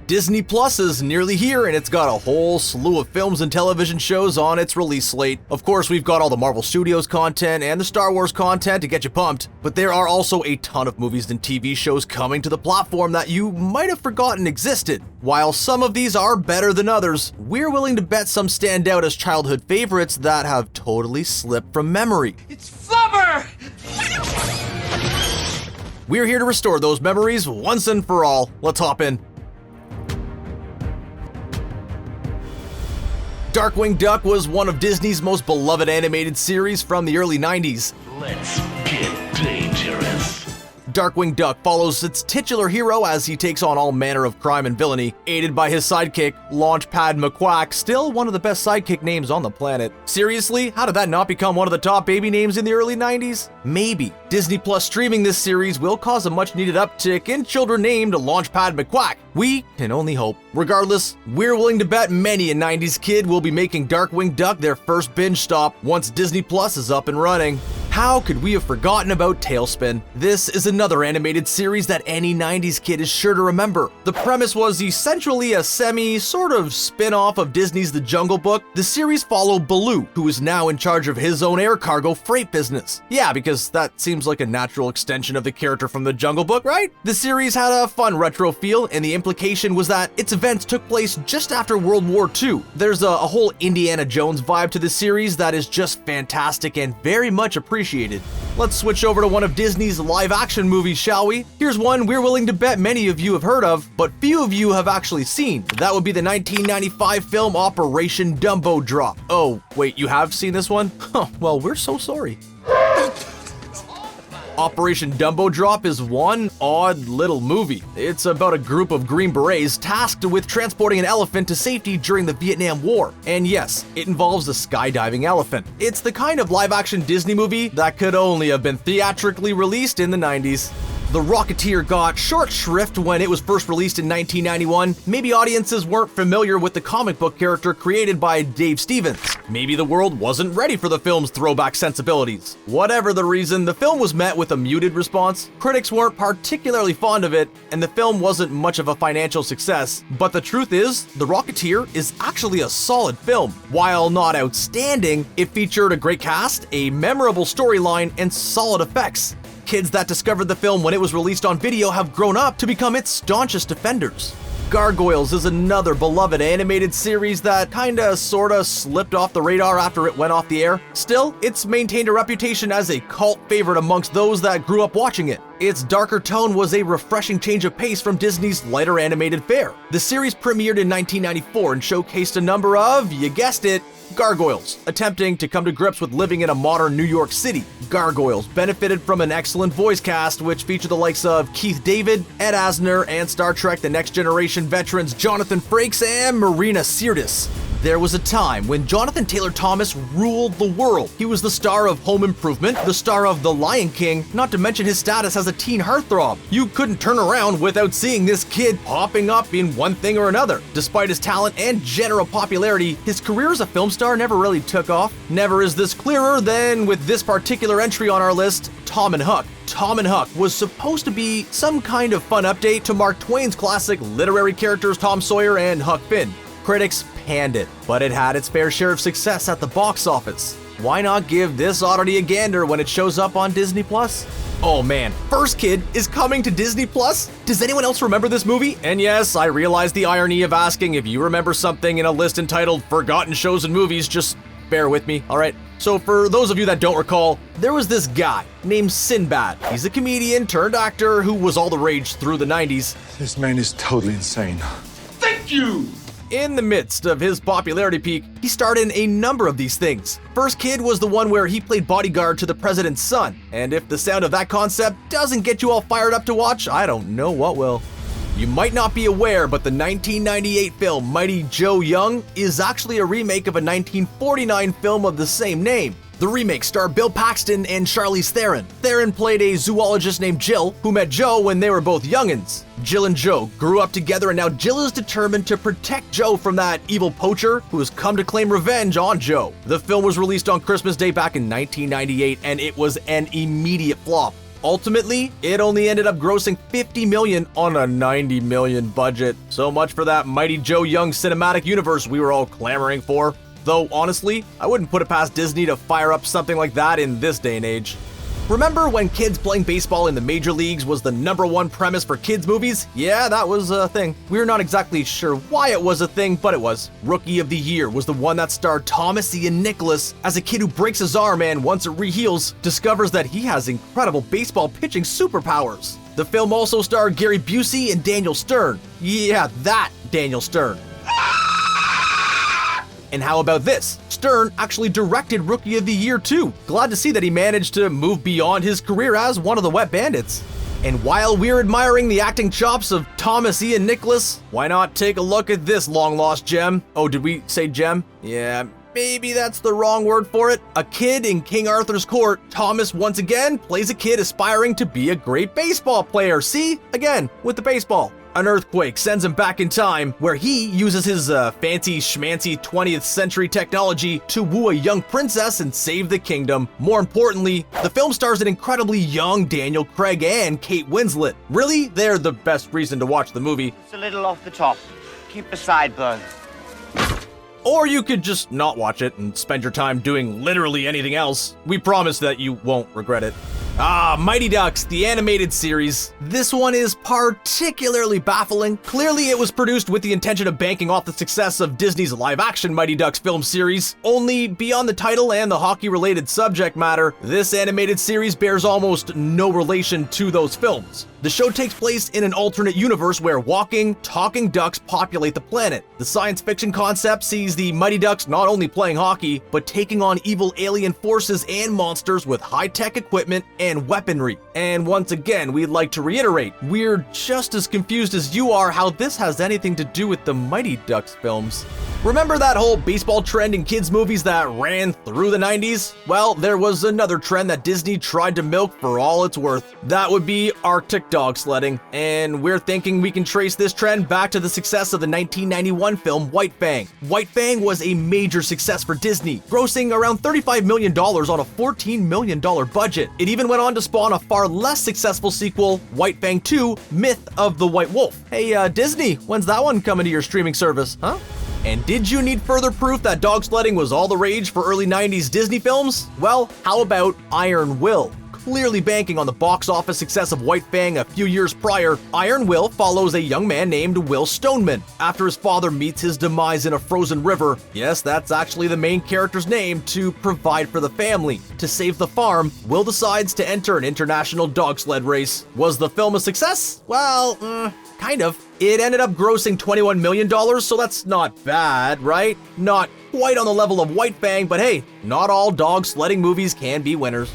Disney Plus is nearly here, and it's got a whole slew of films and television shows on its release slate. Of course, we've got all the Marvel Studios content and the Star Wars content to get you pumped, but there are also a ton of movies and TV shows coming to the platform that you might have forgotten existed. While some of these are better than others, we're willing to bet some stand out as childhood favorites that have totally slipped from memory. It's flubber! We're here to restore those memories once and for all. Let's hop in. Darkwing Duck was one of Disney's most beloved animated series from the early 90s. Let's get dangerous. Darkwing Duck follows its titular hero as he takes on all manner of crime and villainy, aided by his sidekick, Launchpad McQuack, still one of the best sidekick names on the planet. Seriously, how did that not become one of the top baby names in the early 90s? Maybe. Disney Plus streaming this series will cause a much-needed uptick in children named Launchpad McQuack. We can only hope. Regardless, we're willing to bet many a 90s kid will be making Darkwing Duck their first binge stop once Disney Plus is up and running. How could we have forgotten about Tailspin? This is another animated series that any 90s kid is sure to remember. The premise was essentially a sort of spin-off of Disney's The Jungle Book. The series followed Baloo, who is now in charge of his own air cargo freight business. Yeah, because that seems like a natural extension of the character from The Jungle Book, right? The series had a fun retro feel, and the implication was that its events took place just after World War II. There's a whole Indiana Jones vibe to the series that is just fantastic and very much appreciated. Let's switch over to one of Disney's live-action movies, shall we? Here's one we're willing to bet many of you have heard of, but few of you have actually seen. That would be the 1995 film Operation Dumbo Drop. Oh, wait, you have seen this one? Huh, well, we're so sorry. Operation Dumbo Drop is one odd little movie. It's about a group of Green Berets tasked with transporting an elephant to safety during the Vietnam War. And yes, it involves a skydiving elephant. It's the kind of live-action Disney movie that could only have been theatrically released in the 90s. The Rocketeer got short shrift when it was first released in 1991. Maybe audiences weren't familiar with the comic book character created by Dave Stevens. Maybe the world wasn't ready for the film's throwback sensibilities. Whatever the reason, the film was met with a muted response. Critics weren't particularly fond of it, and the film wasn't much of a financial success. But the truth is, The Rocketeer is actually a solid film. While not outstanding, it featured a great cast, a memorable storyline, and solid effects. Kids that discovered the film when it was released on video have grown up to become its staunchest defenders. Gargoyles is another beloved animated series that sorta slipped off the radar after it went off the air. Still, it's maintained a reputation as a cult favorite amongst those that grew up watching it. Its darker tone was a refreshing change of pace from Disney's lighter animated fare. The series premiered in 1994 and showcased a number of, you guessed it, gargoyles, attempting to come to grips with living in a modern New York City. Gargoyles benefited from an excellent voice cast, which featured the likes of Keith David, Ed Asner, and Star Trek The Next Generation veterans Jonathan Frakes and Marina Sirtis. There was a time when Jonathan Taylor Thomas ruled the world. He was the star of Home Improvement, the star of The Lion King, not to mention his status as a teen heartthrob. You couldn't turn around without seeing this kid popping up in one thing or another. Despite his talent and general popularity, his career as a film star never really took off. Never is this clearer than with this particular entry on our list, Tom and Huck. Tom and Huck was supposed to be some kind of fun update to Mark Twain's classic literary characters Tom Sawyer and Huck Finn. Critics panned it, but it had its fair share of success at the box office. Why not give this oddity a gander when it shows up on Disney Plus? Oh man, First Kid is coming to Disney Plus? Does anyone else remember this movie? And yes, I realize the irony of asking if you remember something in a list entitled Forgotten Shows and Movies, just bear with me, alright? So for those of you that don't recall, there was this guy named Sinbad. He's a comedian turned actor who was all the rage through the 90s. This man is totally insane. Thank you! In the midst of his popularity peak, he starred in a number of these things. First Kid was the one where he played bodyguard to the president's son, and if the sound of that concept doesn't get you all fired up to watch, I don't know what will. You might not be aware, but the 1998 film Mighty Joe Young is actually a remake of a 1949 film of the same name. The remake starred Bill Paxton and Charlize Theron. Theron played a zoologist named Jill, who met Joe when they were both youngins. Jill and Joe grew up together, and now Jill is determined to protect Joe from that evil poacher who has come to claim revenge on Joe. The film was released on Christmas Day back in 1998, and it was an immediate flop. Ultimately, it only ended up grossing $50 million on a $90 million budget. So much for that Mighty Joe Young cinematic universe we were all clamoring for. Though, honestly, I wouldn't put it past Disney to fire up something like that in this day and age. Remember when kids playing baseball in the major leagues was the #1 premise for kids' movies? Yeah, that was a thing. We're not exactly sure why it was a thing, but it was. Rookie of the Year was the one that starred Thomas Ian Nicholas as a kid who breaks his arm and, once it reheals, discovers that he has incredible baseball pitching superpowers. The film also starred Gary Busey and Daniel Stern. Yeah, that Daniel Stern. And how about this? Stern actually directed Rookie of the Year too. Glad to see that he managed to move beyond his career as one of the Wet Bandits. And while we're admiring the acting chops of Thomas Ian Nicholas, why not take a look at this long-lost gem? Oh, did we say gem? Yeah, maybe that's the wrong word for it. A kid in King Arthur's court, Thomas once again plays a kid aspiring to be a great baseball player. See? Again, with the baseball. An earthquake sends him back in time, where he uses his fancy schmancy 20th century technology to woo a young princess and save the kingdom. More importantly, the film stars an incredibly young Daniel Craig and Kate Winslet. Really, they're the best reason to watch the movie. It's a little off the top. Keep the sideburns. Or you could just not watch it and spend your time doing literally anything else. We promise that you won't regret it. Mighty Ducks, the animated series. This one is particularly baffling. Clearly, it was produced with the intention of banking off the success of Disney's live-action Mighty Ducks film series. Only, beyond the title and the hockey-related subject matter, this animated series bears almost no relation to those films. The show takes place in an alternate universe where walking, talking ducks populate the planet. The science fiction concept sees the Mighty Ducks not only playing hockey, but taking on evil alien forces and monsters with high-tech equipment and weaponry. And once again, we'd like to reiterate, we're just as confused as you are how this has anything to do with the Mighty Ducks films. Remember that whole baseball trend in kids' movies that ran through the 90s? Well, there was another trend that Disney tried to milk for all it's worth. That would be Arctic dog sledding. And we're thinking we can trace this trend back to the success of the 1991 film White Fang. White Fang was a major success for Disney, grossing around $35 million on a $14 million budget. It even went on to spawn a far less successful sequel, White Fang 2: Myth of the White Wolf. Hey, Disney, when's that one coming to your streaming service, huh? And did you need further proof that dog sledding was all the rage for early 90s Disney films? Well, how about Iron Will? Clearly banking on the box office success of White Fang a few years prior, Iron Will follows a young man named Will Stoneman after his father meets his demise in a frozen river. Yes, that's actually the main character's name, to provide for the family. To save the farm, Will decides to enter an international dog sled race. Was the film a success? Well, kind of. It ended up grossing $21 million, so that's not bad, right? Not quite on the level of White Fang, but hey, not all dog sledding movies can be winners.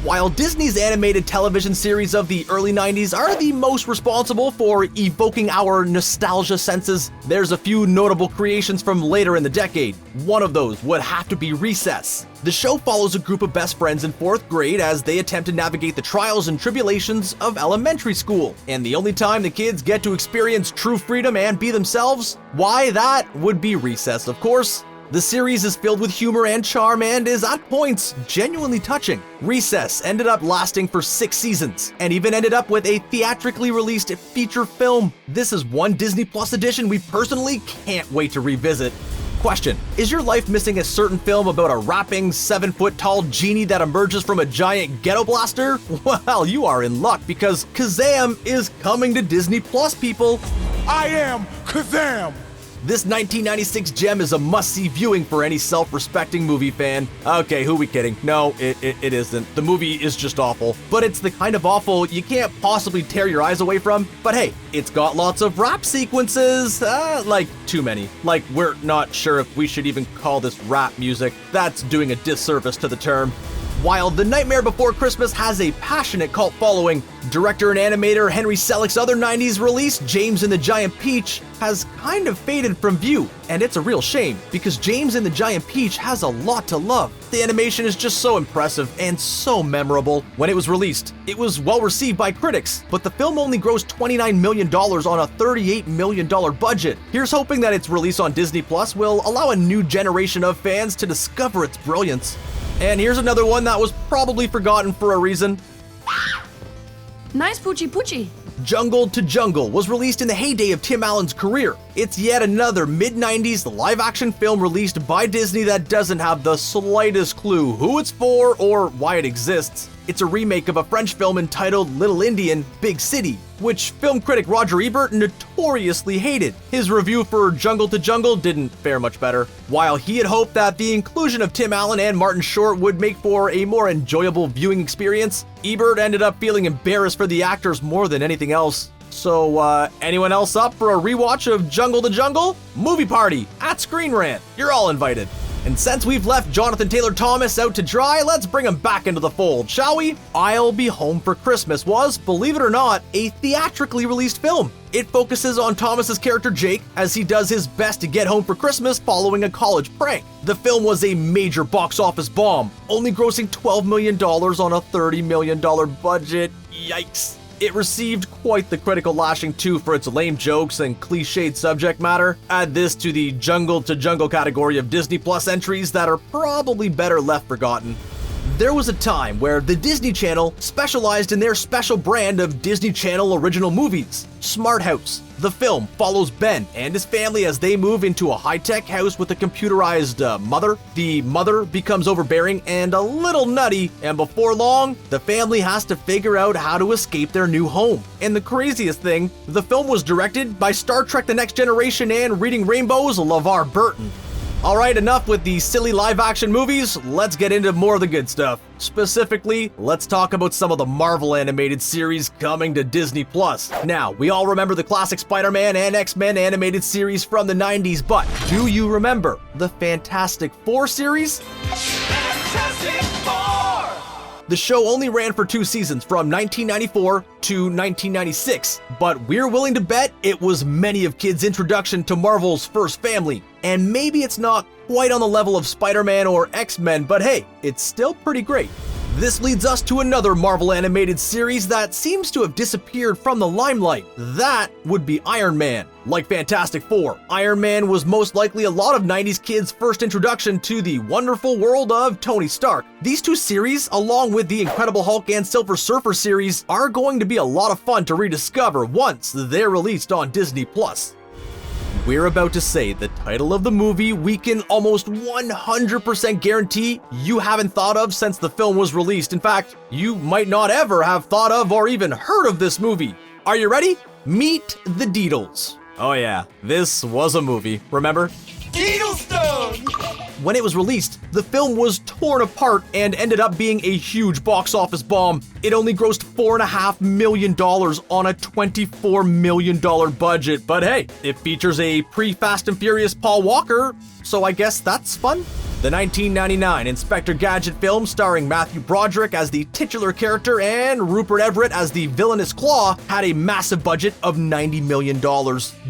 While Disney's animated television series of the early 90s are the most responsible for evoking our nostalgia senses, there's a few notable creations from later in the decade. One of those would have to be Recess. The show follows a group of best friends in 4th grade as they attempt to navigate the trials and tribulations of elementary school. And the only time the kids get to experience true freedom and be themselves? Why, that would be Recess, of course. The series is filled with humor and charm and is at points genuinely touching. Recess ended up lasting for 6 seasons and even ended up with a theatrically released feature film. This is one Disney Plus edition we personally can't wait to revisit. Question: is your life missing a certain film about a rapping 7-foot-tall genie that emerges from a giant ghetto blaster? Well, you are in luck because Kazaam is coming to Disney Plus, people. I am Kazaam. This 1996 gem is a must-see viewing for any self-respecting movie fan. Okay, who we kidding? No, it isn't. The movie is just awful. But it's the kind of awful you can't possibly tear your eyes away from. But hey, it's got lots of rap sequences. Like, too many. Like, we're not sure if we should even call this rap music. That's doing a disservice to the term. While The Nightmare Before Christmas has a passionate cult following, director and animator Henry Selick's other 90s release, James and the Giant Peach, has kind of faded from view. And it's a real shame, because James and the Giant Peach has a lot to love. The animation is just so impressive and so memorable. When it was released, it was well received by critics, but the film only grossed $29 million on a $38 million budget. Here's hoping that its release on Disney Plus will allow a new generation of fans to discover its brilliance. And here's another one that was probably forgotten for a reason. Nice poochie poochie. Jungle to Jungle was released in the heyday of Tim Allen's career. It's yet another mid-90s live-action film released by Disney that doesn't have the slightest clue who it's for or why it exists. It's a remake of a French film entitled Little Indian, Big City, which film critic Roger Ebert notoriously hated. His review for Jungle to Jungle didn't fare much better. While he had hoped that the inclusion of Tim Allen and Martin Short would make for a more enjoyable viewing experience, Ebert ended up feeling embarrassed for the actors more than anything else. So, anyone else up for a rewatch of Jungle to Jungle? Movie party at ScreenRant. You're all invited. And since we've left Jonathan Taylor Thomas out to dry, let's bring him back into the fold, shall we? I'll Be Home for Christmas was, believe it or not, a theatrically released film. It focuses on Thomas's character Jake as he does his best to get home for Christmas following a college prank. The film was a major box office bomb, only grossing $12 million on a $30 million budget. Yikes. It received quite the critical lashing too for its lame jokes and cliched subject matter. Add this to the Jungle to Jungle category of Disney Plus entries that are probably better left forgotten. There was a time where the Disney Channel specialized in their special brand of Disney Channel original movies. Smart House. The film follows Ben and his family as they move into a high-tech house with a computerized mother. The mother becomes overbearing and a little nutty, and before long, the family has to figure out how to escape their new home. And the craziest thing, the film was directed by Star Trek The Next Generation and Reading Rainbow's LeVar Burton. Alright, enough with the silly live-action movies, let's get into more of the good stuff. Specifically, let's talk about some of the Marvel animated series coming to Disney+. Now, we all remember the classic Spider-Man and X-Men animated series from the 90s, but do you remember the Fantastic Four series? Fantastic Four! The show only ran for 2 seasons from 1994 to 1996, but we're willing to bet it was many of kids' introduction to Marvel's first family. And maybe it's not quite on the level of Spider-Man or X-Men, but hey, it's still pretty great. This leads us to another Marvel animated series that seems to have disappeared from the limelight. That would be Iron Man. Like Fantastic Four, Iron Man was most likely a lot of 90s kids' first introduction to the wonderful world of Tony Stark. These 2 series, along with the Incredible Hulk and Silver Surfer series, are going to be a lot of fun to rediscover once they're released on Disney+. We're about to say the title of the movie we can almost 100% guarantee you haven't thought of since the film was released. In fact, you might not ever have thought of or even heard of this movie. Are you ready? Meet the Daedelus. Oh yeah, this was a movie, remember? Daedelstone! When it was released, the film was torn apart and ended up being a huge box office bomb. It only grossed $4.5 million on a $24 million budget, but hey, it features a pre-Fast and Furious Paul Walker, so I guess that's fun. The 1999 Inspector Gadget film starring Matthew Broderick as the titular character and Rupert Everett as the villainous Claw had a massive budget of $90 million.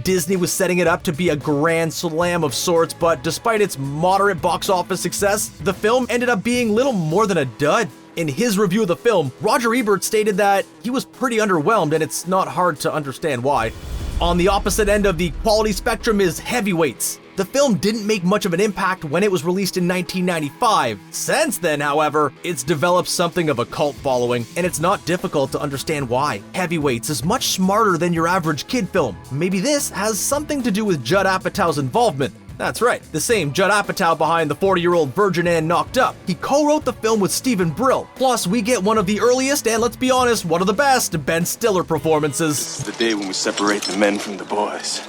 Disney was setting it up to be a grand slam of sorts, but despite its moderate box office success, the film ended up being little more than a dud. In his review of the film, Roger Ebert stated that he was pretty underwhelmed, and it's not hard to understand why. On the opposite end of the quality spectrum is Heavyweights. The film didn't make much of an impact when it was released in 1995. Since then, however, it's developed something of a cult following, and it's not difficult to understand why. Heavyweights is much smarter than your average kid film. Maybe this has something to do with Judd Apatow's involvement. That's right, the same Judd Apatow behind the 40-year-old virgin and Knocked Up. He co-wrote the film with Stephen Brill. Plus, we get one of the earliest, and let's be honest, one of the best, Ben Stiller performances. This is the day when we separate the men from the boys.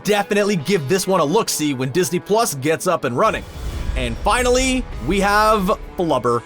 Definitely give this one a look-see when Disney Plus gets up and running. And finally, we have Flubber.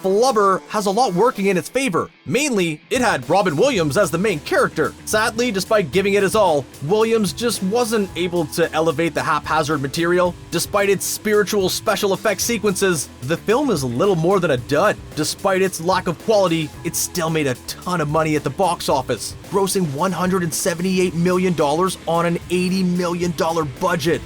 Flubber has a lot working in its favor. Mainly, it had Robin Williams as the main character. Sadly, despite giving it his all, Williams just wasn't able to elevate the haphazard material. Despite its spiritual special effects sequences, the film is a little more than a dud. Despite its lack of quality, it still made a ton of money at the box office, grossing $178 million on an $80 million budget.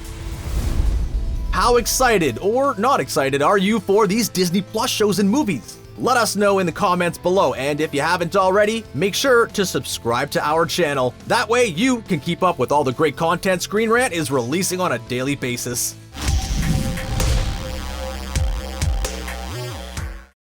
How excited or not excited are you for these Disney Plus shows and movies? Let us know in the comments below, and if you haven't already, make sure to subscribe to our channel. That way you can keep up with all the great content ScreenRant is releasing on a daily basis.